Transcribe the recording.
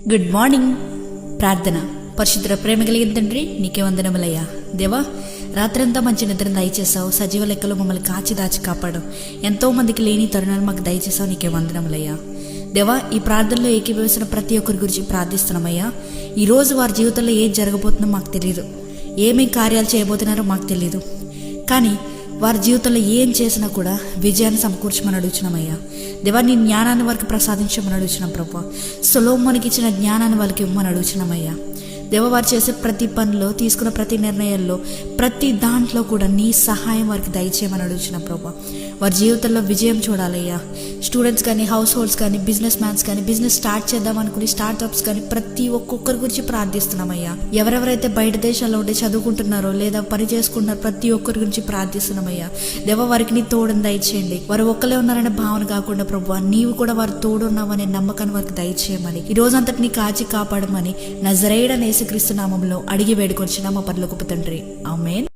Good morning. ప్రార్థన. పరిశుద్ధ ప్రేమ కలిగిన తండ్రి, నీకే వందనములయ్యా. దేవా, రాత్రంతా మంచి నిద్రను దయచేసావు. సజీవ లెక్కలో మమ్మల్ని కాచి దాచి కాపాడు. ఎంతో మందికి లేని తరుణాలు మాకు దయచేసావు. నీకే వందనములయ్యా. దేవా, ఈ ప్రార్థనలో ఏకీభవిస్తున్న ప్రతి ఒక్కరి గురించి ప్రార్థిస్తున్నామయ్యా. ఈరోజు వారి జీవితంలో ఏం జరగబోతుందో మాకు తెలియదు, ఏమేం కార్యాలు చేయబోతున్నారో మాకు తెలియదు. కానీ వారి జీవితంలో ఏం చేసినా కూడా విజయాన్ని సమకూర్చమని అడుగుచున్నామయ్యా. దేవా, నీ జ్ఞానాన్ని వారికి ప్రసాదించమని అడుగుచున్నాం ప్రభా. సొలొమోనుకి ఇచ్చిన జ్ఞానాన్ని వాళ్ళకి ఇవ్వమని అడుగుచున్నామయ్యా. దేవ, వారు చేసే ప్రతి పనిలో, తీసుకున్న ప్రతి నిర్ణయాల్లో, ప్రతి దాంట్లో కూడా నీ సహాయం వారికి దయచేయమని అడుగుచున్నాం ప్రభా. వారి జీవితంలో విజయం చూడాలయ్యా. స్టూడెంట్స్ కానీ, హౌస్ హోల్డ్స్ కానీ, బిజినెస్ మ్యాన్స్ కానీ, బిజినెస్ స్టార్ట్ చేద్దాం అనుకుని స్టార్ట్అప్స్ కానీ, ప్రతి ఒక్కొక్కరి గురించి ప్రార్థిస్తున్నామయ్యా. ఎవరెవరైతే బయట దేశాల్లో ఉండి చదువుకుంటున్నారో లేదా పని చేసుకుంటున్నారో ప్రతి ఒక్కరి గురించి ప్రార్థిస్తున్నామయ్యా. దేవ, వారికి నీ తోడుని దయచేయండి. వారు ఒక్కలే ఉన్నారనే భావన కాకుండా ప్రభు, నీవు కూడా వారు తోడున్నావనే నమ్మకాన్ని వారికి దయచేయమని, ఈ రోజంతటి నీ కాచి కాపాడమని నజరేయుడైన యేసుక్రీస్తు నామములో అడిగి వేడుకొంచున్నాము పరలోకపు తండ్రి. ఆమేన్.